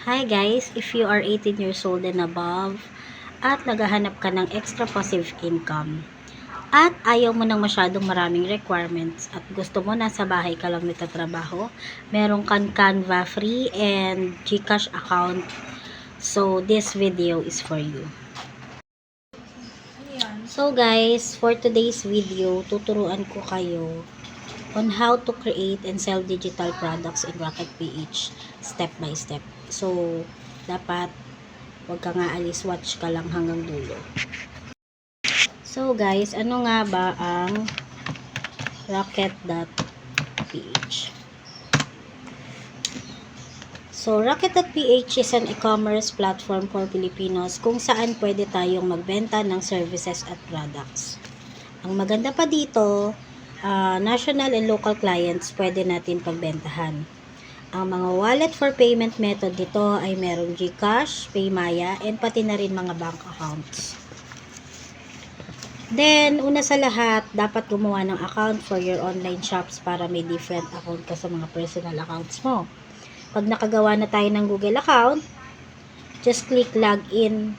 Hi guys, if you are 18 years old and above at naghahanap ka ng extra passive income at ayaw mo ng masyadong maraming requirements at gusto mo nasa bahay ka lang nagtatrabaho, meron kang Canva free and GCash account, so this video is for you. So guys, for today's video, tuturuan ko kayo on how to create and sell digital products in Rocket PH step by step. So, dapat wag ka nga alis, watch ka lang hanggang dulo. So guys, ano nga ba ang Rocket.ph? So, Rocket.ph is an e-commerce platform for Filipinos kung saan pwede tayong magbenta ng services at products. Ang maganda pa dito, national and local clients pwede natin pagbentahan. Ang mga wallet for payment method dito ay merong GCash, Paymaya, and pati na rin mga bank accounts. Then, una sa lahat, dapat gumawa ng account for your online shops para may different account ka sa mga personal accounts mo. Pag nakagawa na tayo ng Google account, just click login,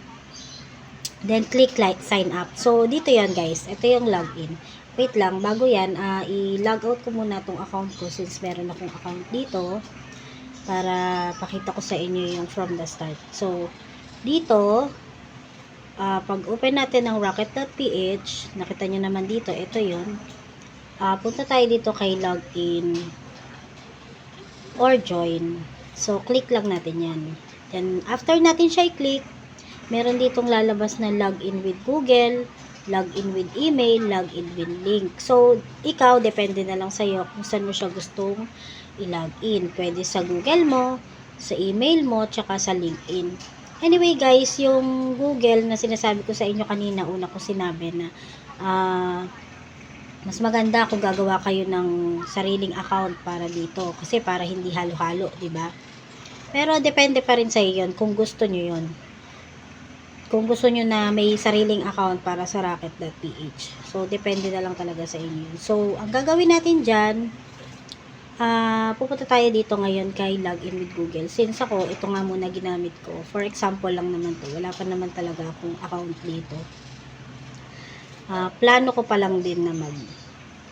then click like sign up. So, dito yan guys. Ito yung login. Wait lang, bago yan, i-log out ko muna tong account ko since meron akong account dito para pakita ko sa inyo yung from the start. So, dito, pag open natin ng Rocket.ph, nakita nyo naman dito, ito yun. Punta tayo dito kay login or join. So, click lang natin yan. Then, after natin siya i-click, meron ditong lalabas na login with Google, login with email, login with link. So, ikaw, depende na lang sa'yo kung saan mo siya gustong i-login. Pwede sa Google mo, sa email mo, tsaka sa LinkedIn. Anyway guys, yung Google na sinasabi ko sa inyo kanina, una ko sinabi na mas maganda kung gagawa kayo ng sariling account para dito. Kasi para hindi halo-halo, diba? Pero depende pa rin sa iyo yun kung gusto nyo yun. Kung gusto nyo na may sariling account para sa Rocket.ph. So, depende na lang talaga sa inyo. So, ang gagawin natin dyan, pupunta tayo dito ngayon kay login with Google. Since ako, ito nga muna ginamit ko. For example lang naman to. Wala pa naman talaga akong account dito. Plano ko pa lang din na mag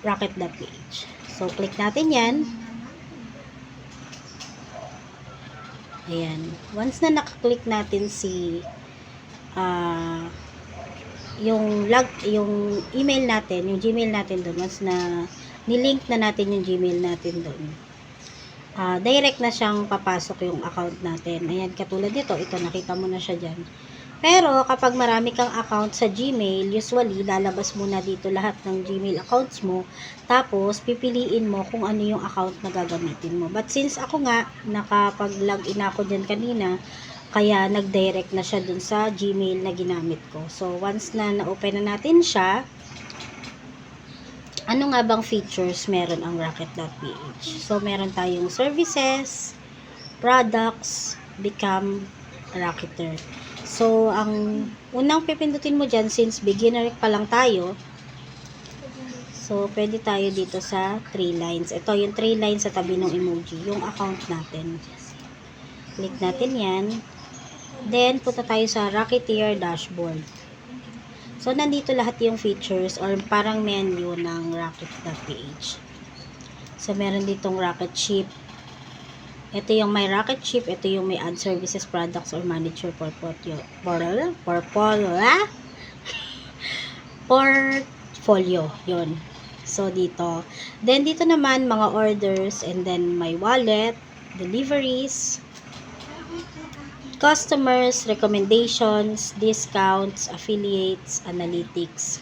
Rocket.ph. So, click natin yan. Ayan. Once na nakaklik natin yung email natin, yung Gmail natin doon, once na nilink na natin yung Gmail natin doon, direct na siyang papasok yung account natin. Ayan, katulad dito, ito nakita mo na siya dyan. Pero kapag marami kang account sa Gmail, usually lalabas muna dito lahat ng Gmail accounts mo, tapos pipiliin mo kung ano yung account na gagamitin mo. But since ako nga nakapag-login ako dyan kanina, kaya nag-direct na siya dun sa Gmail na ginamit ko. So, once na na-open na natin siya, ano nga bang features meron ang Rocket.ph? So, meron tayong services, products, become a Rocketer. So, ang unang pipindutin mo dyan, since beginner pa lang tayo, so, pwede tayo dito sa 3 lines. Ito, yung 3 lines sa tabi ng emoji, yung account natin. Click natin yan. Then, punta tayo sa Rocketeer dashboard. So, nandito lahat yung features or parang menu ng Rocket.ph. So, meron ditong Rocket Ship. Ito yung may Rocket Ship. Ito yung may ad services, products, or manage your portfolio. Portfolio. Yun. So, dito. Then, dito naman, mga orders, and then my wallet, deliveries, customers, recommendations, discounts, affiliates, analytics.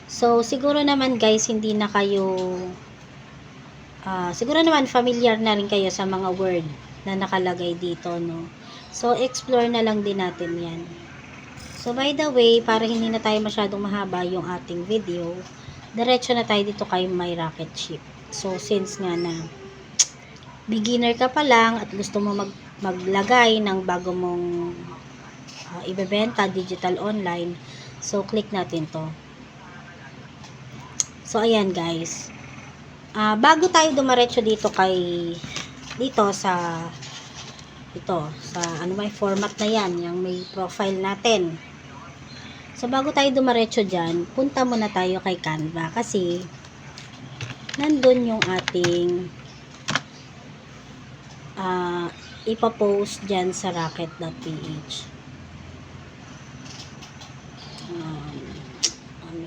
So, siguro naman guys, hindi na kayo, siguro naman familiar na rin kayo sa mga word na nakalagay dito, no? So, explore na lang din natin yan. So, by the way, para hindi na tayo masyadong mahaba yung ating video, diretso na tayo dito kay My Rocket Ship. So, since nga na beginner ka pa lang at gusto mo maglagay ng bago mong ibebenta digital online, so click natin to. So ayan guys, bago tayo dumiretso dito sa ito, sa ano may format na yan, yung may profile natin. So, bago tayo dumaretso dyan, punta muna tayo kay Canva kasi nandun yung ating ipapost dyan sa rocket.ph.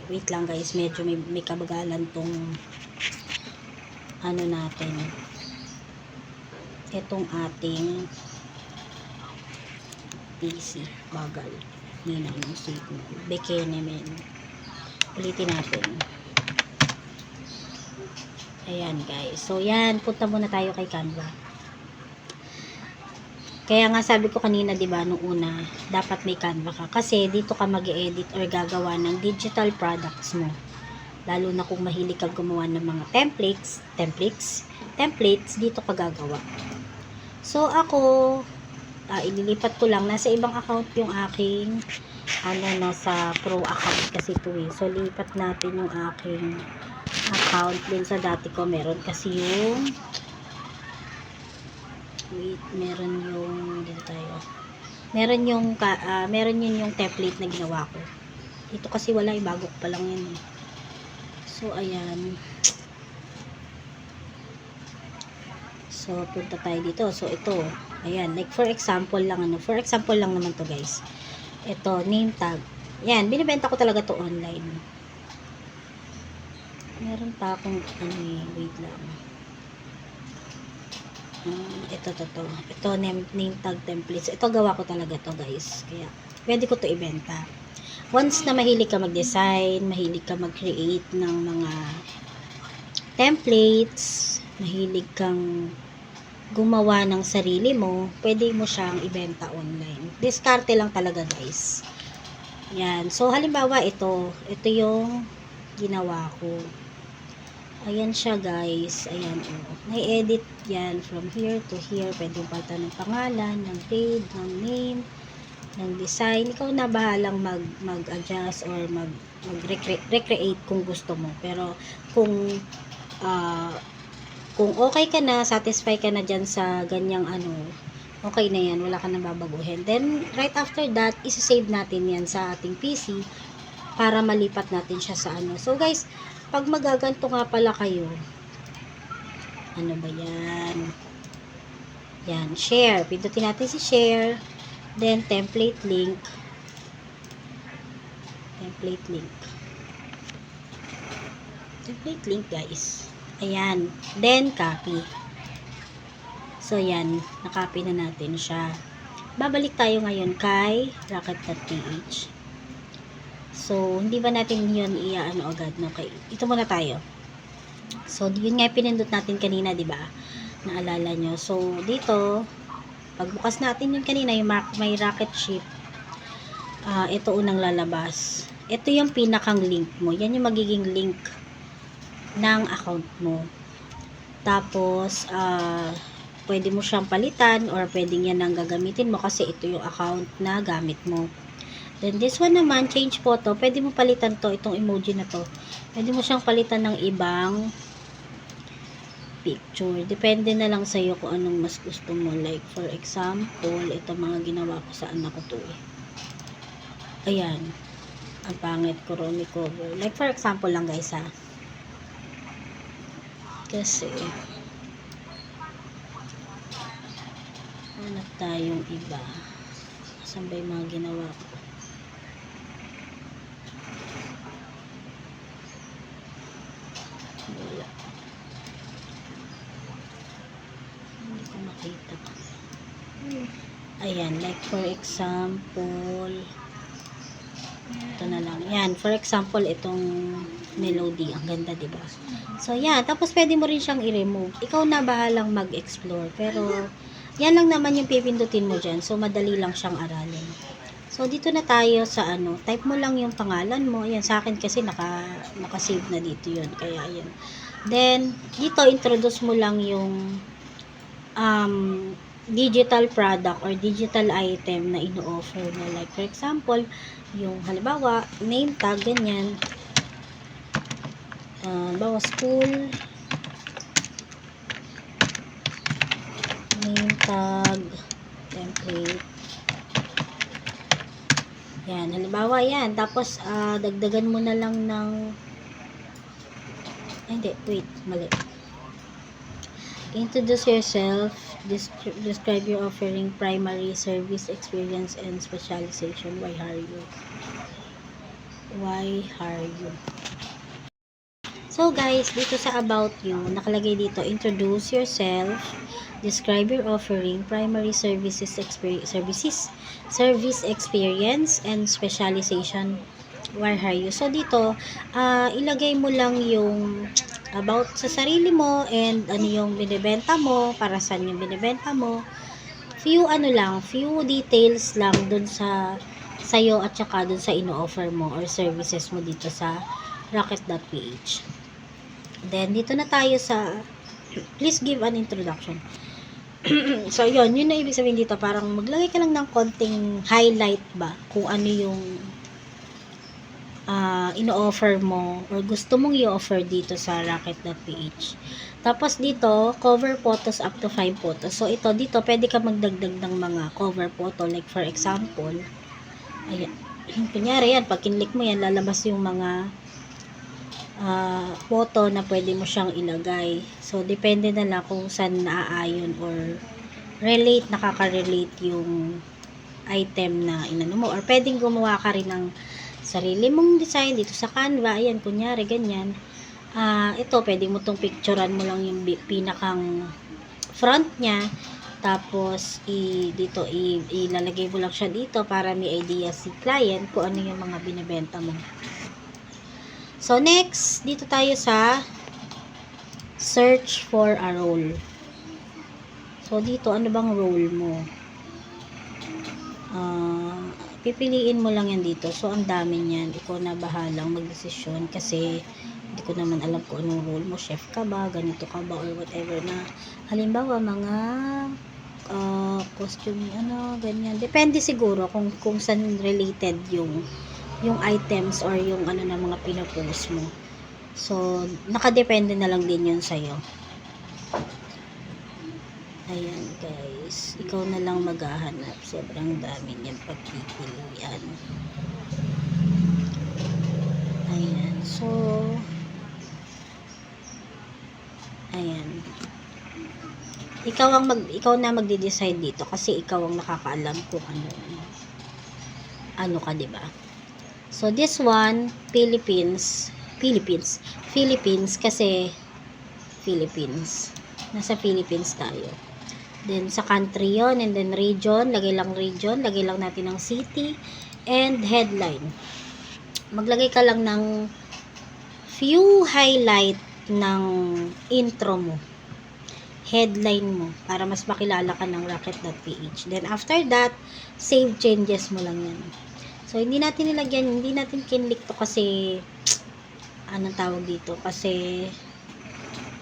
Wait lang guys, medyo may kabagalan tong ano natin. Itong ating PC. Bagal. Hindi na yung signal. Bekene men. Ulitin natin. Ayan guys. So yan, punta muna tayo kay Canva. Kaya nga sabi ko kanina, 'di ba, nung una, dapat may Canva ka kasi dito ka mag-edit or gagawa ng digital products mo. Lalo na kung mahilig ka gumawa ng mga templates, dito ka gagawa. So ako, ililipat ko lang, nasa ibang account yung aking nasa pro account kasi ito eh. So lipat natin yung aking account din sa dati ko. Meron kasi yung meron yung dito tayo. Meron yun yung template na ginawa ko. Dito kasi wala, bago ko pa lang yan eh. So ayan. So punta tayo dito. So ito, ayan, like for example lang naman to guys. Ito, name tag. Yan, binibenta ko talaga to online. Meron pa akong wait lang. Ito name tag templates. Ito gawa ko talaga to guys. Kaya pwede ko to ibenta. Once na mahilig ka mag-design, mahilig ka mag-create ng mga templates, mahilig kang gumawa ng sarili mo, pwede mo siyang ibenta online. Diskarte lang talaga guys. Yan. So halimbawa ito yung ginawa ko. Ayan siya guys. Ayan oh. Nai-edit yan from here to here. Pwede yung palitan ng pangalan, ng grade, ng name, ng design. Ikaw na bahalang mag-adjust or mag-recreate kung gusto mo. Pero kung okay ka na, satisfy ka na dyan sa ganyang okay na yan, wala ka nang babaguhin. Then, right after that, isa-save natin yan sa ating PC para malipat natin siya sa So, guys, pag magaganto nga pala kayo, ano ba yan? Yan, share. Pindutin natin si share. Then, template link. Template link, guys. Ayan. Then, copy. So, yan. Nakopy na natin siya. Babalik tayo ngayon kay rocket.ph. So, hindi ba natin yun agad? No? Okay. Ito muna tayo. So, yun nga pinindot natin kanina, di ba? Naalala nyo. So, dito, pagbukas natin yun kanina, yung may rocket ship. Ito unang lalabas. Ito yung pinakang link mo. Yan yung magiging link ng account mo. Tapos, pwede mo siyang palitan or pwedeng yan ang gagamitin mo kasi ito yung account na gamit mo. Then, this one naman, change photo. Pwede mo palitan to, itong emoji na to. Pwede mo siyang palitan ng ibang picture. Depende na lang sa'yo kung anong mas gusto mo. Like, for example, ito mga ginawa ko sa anak ko to eh. Ayan. Ang pangit ko, Romy cover. Like, for example lang guys ha. Kasi, hanap tayong iba. Saan ba yung mga ginawa ko? Wala. Hindi ko makita. Ayan, like for example, ito na lang. Yan, for example, itong melody. Ang ganda, diba? So, yan. Tapos, pwede mo rin siyang i-remove. Ikaw na bahalang mag-explore. Pero, yan lang naman yung pipindutin mo dyan. So, madali lang siyang aralin. So, dito na tayo sa type mo lang yung pangalan mo. Ayan, sa akin kasi naka-save na dito yun. Kaya, ayan. Then, dito, introduce mo lang yung digital product or digital item na ino-offer mo. Like, for example, yung halimbawa, name tag, ganyan. Bawa school, name tag, Yan, halimbawa yan. Tapos, dagdagan mo na lang ng, hindi, wait, mali. Introduce yourself, describe your offering, primary, service, experience, and specialization. Why hire you? Why hire you? So guys, dito sa about you, nakalagay dito, introduce yourself, describe your offering, primary service experience, and specialization. Why hire you? So dito, ilagay mo lang yung about sa sarili mo and ano yung binibenta mo, para saan yung binibenta mo. Few details lang dun sa sayo at saka dun sa ino-offer mo or services mo dito sa rocket.ph. Then, dito na tayo sa please give an introduction. So, yun na ibig sabihin dito. Parang maglagay ka lang ng konting highlight ba kung ano yung ino-offer mo or gusto mong i-offer dito sa rocket.ph. Tapos dito, cover photos up to 5 photos. So, ito, dito, pwede ka magdagdag ng mga cover photo. Like, for example, ayan. Kunyari yan, pag kinlik mo yan, lalabas yung mga photo na pwede mo siyang ilagay. So, depende na lang kung saan naaayon or nakaka-relate yung item na inano mo. Or pwedeng gumawa ka rin ng sarili mong design dito sa Canva. Ayan, kunyari, ganyan. Ito, pwede mo tong picturean mo lang yung pinakang front niya. Tapos, dito, ilalagay mo lang siya dito para may idea si client kung ano yung mga binibenta mo. So, next, dito tayo sa search for a role. So, dito, ano bang role mo? Pipiliin mo lang yan dito. So, ang dami niyan. Ikaw na bahalang magdesisyon kasi hindi ko naman alam kung anong role mo. Chef ka ba? Ganito ka ba? Or whatever na. Halimbawa, mga costume, ganyan. Depende siguro kung saan related yung items or yung na mga pinopost mo. So, nakadepende na lang din yun sa'yo. Ayan, guys. Ikaw na lang maghahanap. Sobrang dami niyang pagpipilian. Ayan. So, ayan. Ikaw na magde-decide dito kasi ikaw ang nakakaalam kung ano ka, 'di ba? So, this one, Philippines kasi Philippines. Nasa Philippines tayo. Then, sa country yon, and then region, lagay lang natin ng city, and headline. Maglagay ka lang ng few highlight ng intro mo, headline mo, para mas makilala ka ng rocket.ph. Then, after that, save changes mo lang yan. So, hindi natin kinlik to kasi, anong tawag dito? Kasi,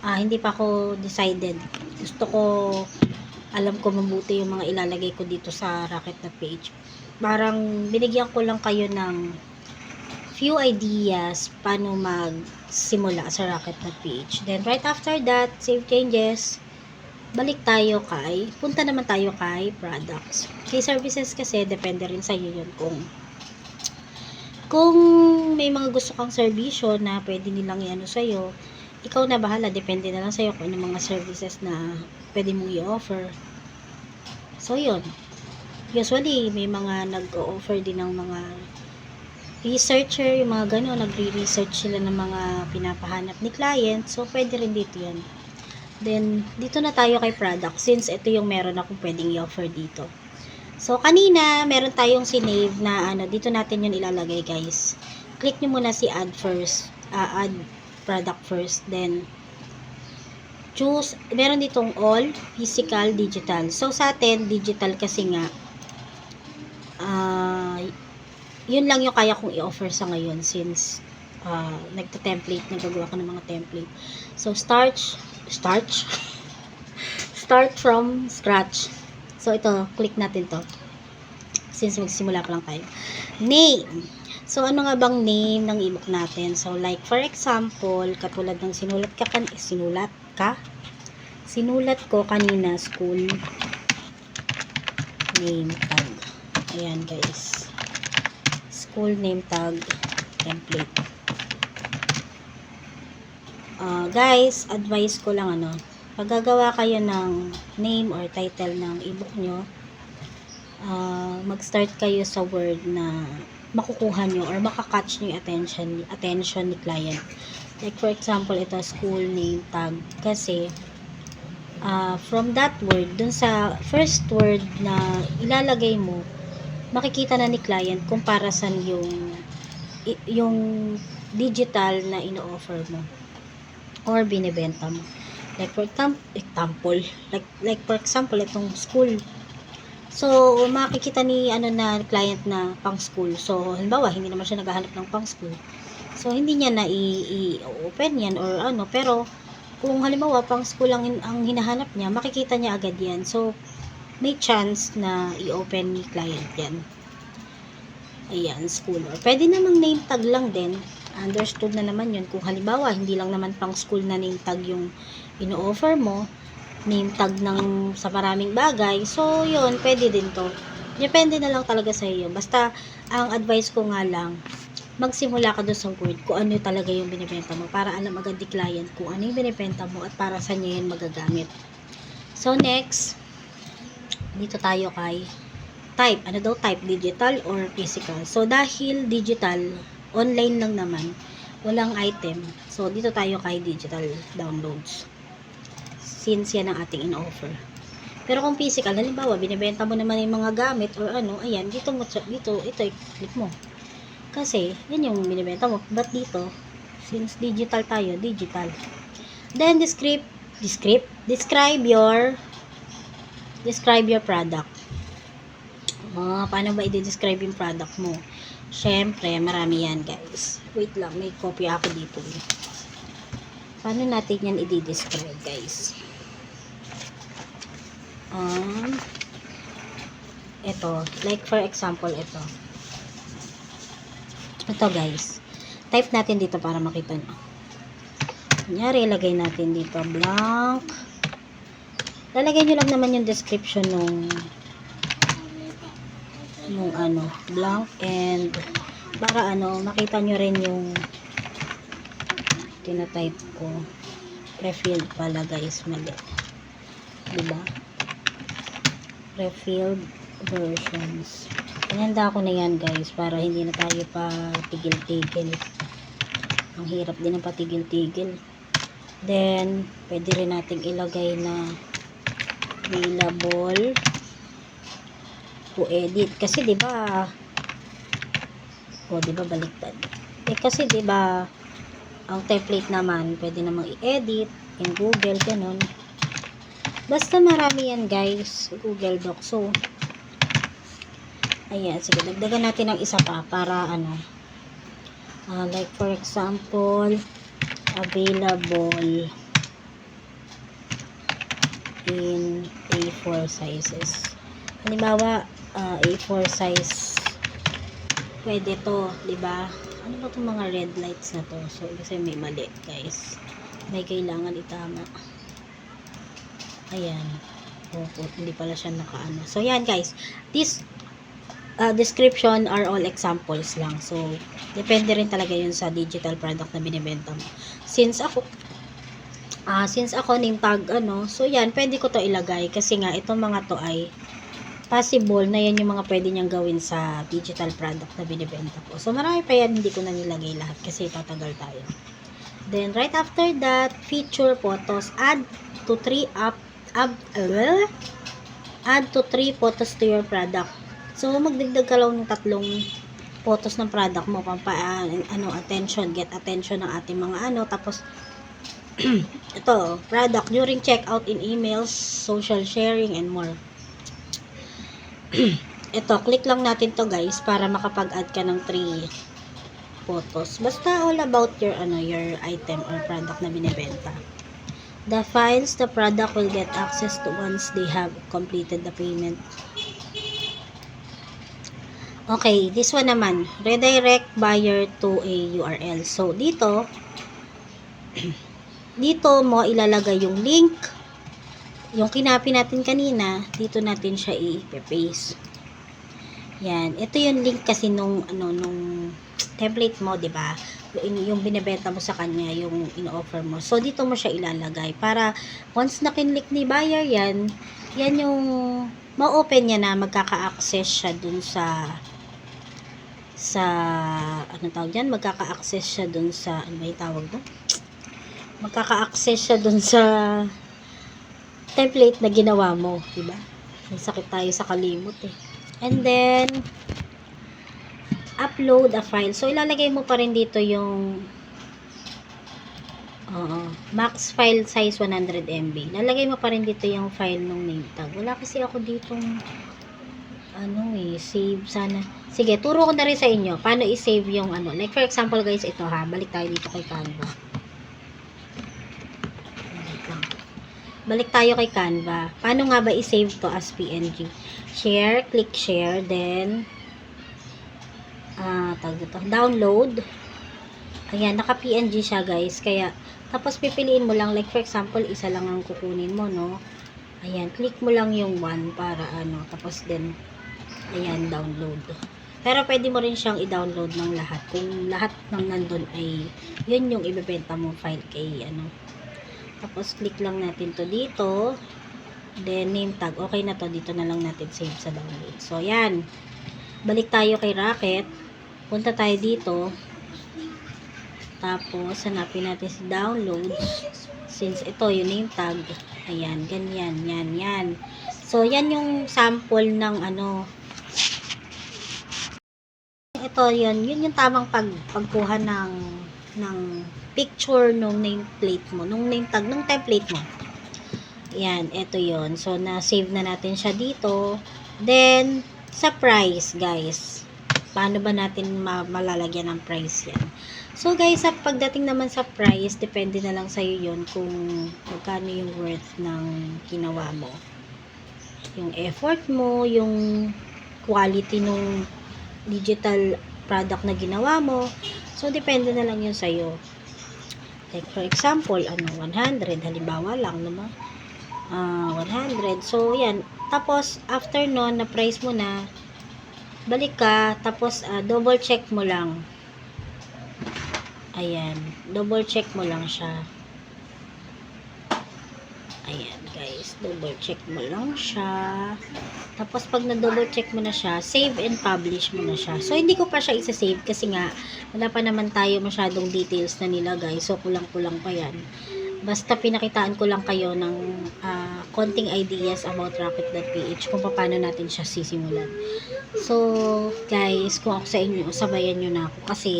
hindi pa ako decided. Gusto ko, alam ko mabuti yung mga ilalagay ko dito sa rocket.ph. Parang, binigyan ko lang kayo ng few ideas paano magsimula sa rocket.ph. Then, right after that, save changes, punta naman tayo kay products. Kay services kasi, depende rin sa'yo yun kung may mga gusto kang serbisyo na pwede nilang i-ano sa'yo, ikaw na bahala, depende na lang sa'yo kung ano mga services na pwede mong i-offer. So, yun. Usually, may mga nag-o-offer din ng mga researcher, yung mga gano'n, nagre-research sila ng mga pinapahanap ni client. So, pwede rin dito yan. Then, dito na tayo kay product since ito yung meron akong pwedeng i-offer dito. So, kanina, meron tayong sinave na dito natin yun ilalagay, guys. Click nyo muna si add product first, then choose, meron ditong all, physical, digital. So, sa atin, digital kasi nga, yun lang yung kaya kong i-offer sa ngayon since nagagagawa ko ng mga template. So, start from scratch. So, ito, click natin to. Since magsimula pa lang tayo. Name. So, ano nga bang name ng ebook natin? So, like, for example, katulad ng sinulat ko kanina, school name tag. Ayan, guys. school name tag template. Guys, advice ko lang pag gagawa kayo ng name or title ng ebook nyo, mag-start kayo sa word na makukuha nyo or makakatch nyo yung attention ni client. Like for example, ito school name tag, kasi from that word, dun sa first word na ilalagay mo, makikita na ni client kung para saan yung digital na ino-offer mo or binibenta mo. Like for example, like for example, itong school. So, makikita ni na client na pang school. So, halimbawa, hindi naman siya naghahanap ng pang school. So, hindi niya na i-open yan or pero kung halimbawa pang school ang hinahanap niya, makikita niya agad yan. So, may chance na i-open ni client yan. Ayan, school. Or pwede namang name tag lang din. Understood na naman yun. Kung halimbawa, hindi lang naman pang school na name tag yung ino-offer mo, name tag sa maraming bagay, so yun, pwede din to. Depende na lang talaga sa iyo. Basta, ang advice ko nga lang, magsimula ka doon sa word kung ano talaga yung binibenta mo para alam agad ni client kung ano yung binibenta mo at para sa niya yun magagamit. So, next, dito tayo kay type. Ano daw type? Digital or physical? So, dahil digital, online lang naman, walang item. So, dito tayo kay digital downloads. Since yan ang ating in-offer. Pero kung physical, halimbawa, binibenta mo naman yung mga gamit or ayan, dito, ito, i-click mo. Kasi, yan yung binibenta mo. But dito, since digital tayo, digital. Then, describe your product. Paano ba i-describe yung product mo? Syempre, marami yan, guys. Wait lang, may copy ako dito. Paano natin yan i-describe, guys? Ito, like for example, ito guys, type natin dito para makita nyo. Kunyari, ilagay natin dito blank, lalagay nyo lang naman yung description nung blank, and para makita nyo rin yung tinatype ko. Refilled pala, guys, mali, diba? Refilled versions. Inanda ko na yan, guys, para hindi na tayo pa tigil-tigil. Ang hirap din ng patigil-tigil. Then, pwede rin nating ilagay na available to edit. Kasi, diba, baliktad. Kasi, diba, ang template naman, pwede namang i-edit in Google, ganun. Basta marami yan, guys, Google Docs. So, ayan, sige, dagdagan natin ng isa pa para like for example, available in A4 sizes. Halimbawa, A4 size, pwede to, diba? Ano ba itong mga red lights na to? So, kasi may mali, guys. May kailangan itama. Ayan. Hindi pala siya nakaano. So, yan, guys. This description are all examples lang. So, depende rin talaga yun sa digital product na binibenta mo. Since ako name tag, so yan, pwede ko to ilagay. Kasi nga, itong mga to ay possible na yan yung mga pwede niyang gawin sa digital product na binibenta ko. So, marami pa yan, hindi ko na nilagay lahat kasi tatagal tayo. Then, right after that, feature photos. Add to 3 photos to your product. So, magdagdag ka lang ng 3 photos ng product mo, get attention ng ating mga tapos, ito, product during checkout in emails, social sharing, and more. Ito, click lang natin to, guys, para makapag-add ka ng 3 photos. Basta all about your item or product na binibenta. The files the product will get access to once they have completed the payment. Okay, this one naman, redirect buyer to a URL. So, dito mo ilalagay yung link, yung kinapi natin kanina, dito natin siya i-paste. Yan. Ito yung link kasi nung template mo, 'di ba? Yung binebenta mo sa kanya, yung in-offer mo. So, dito mo siya ilalagay para once na kinlik ni buyer yan, yan yung ma-open niya na magkaka-access siya dun sa ano tawag yan? Magkaka-access siya dun sa ano ba yung tawag doon? Magkaka-access siya dun sa template na ginawa mo, 'di ba? May sakit tayo sa kalimot eh. And then upload a file. So, ilalagay mo pa rin dito yung max file size 100 MB. Lalagay mo pa rin dito yung file ng name tag. Wala kasi ako ditong save sana. Sige, turo ko na rin sa inyo paano i-save yung Like for example guys, ito ha. Balik tayo dito kay Canva. Balik tayo kay Canva. Paano nga ba i-save to as PNG? Share, click share, then download. Ayan, naka-PNG siya guys. Kaya, tapos pipiliin mo lang, like for example, isa lang ang kukunin mo, no? Ayan, click mo lang yung one para tapos then, ayan, download. Pero pwede mo rin siyang i-download ng lahat. Kung lahat ng nandun ay, yun yung ibebenta mong file kay, Tapos, click lang natin to dito. Then, name tag. Okay na to. Dito na lang natin save sa download. So, ayan. Balik tayo kay Rocket. Punta tayo dito. Tapos, hanapin natin si download. Since ito, yung name tag. Ayan, ganyan. Yan. So, yan yung sample ng ito, yun yung tamang pagkuha ng picture nung nameplate mo, nung name tag, nung template mo. Yan, ito yon. So, na-save na natin siya dito. Then, sa price, guys. Paano ba natin malalagyan ng price yan? So, guys, sa pagdating naman sa price, depende na lang sa'yo yun kung magkano yung worth ng ginawa mo. Yung effort mo, yung quality nung digital product na ginawa mo. So, depende na lang yun sa'yo. Like, for example, 100, halimbawa lang, naman. 100. So, yan. Tapos, after nun, na-price mo na, balik ka, tapos, double check mo lang. Ayan. Double check mo lang siya. Ayan, guys. Double check mo lang siya. Tapos, pag na-double check mo na siya, save and publish mo na siya. So, hindi ko pa siya isa-save kasi nga, wala pa naman tayo masyadong details na nilagay. So, kulang-kulang pa yan. Basta pinakitaan ko lang kayo ng konting ideas about Rocket.ph kung paano natin siya sisimulan. So, guys, kung ako sa inyo, sabayan nyo na ako kasi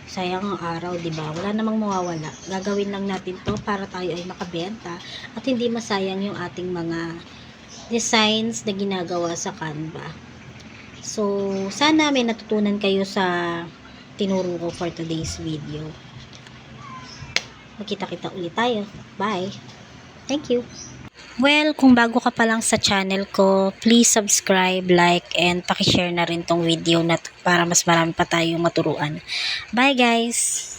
sayang ang araw, diba? Wala namang mawawala. Gagawin lang natin to para tayo ay makabenta at hindi masayang yung ating mga designs na ginagawa sa Canva. So, sana may natutunan kayo sa tinuro ko for today's video. Magkita-kita ulit tayo. Bye! Thank you! Well, kung bago ka pa lang sa channel ko, please subscribe, like, and pakishare na rin tong video na to para mas marami pa tayong maturuan. Bye guys!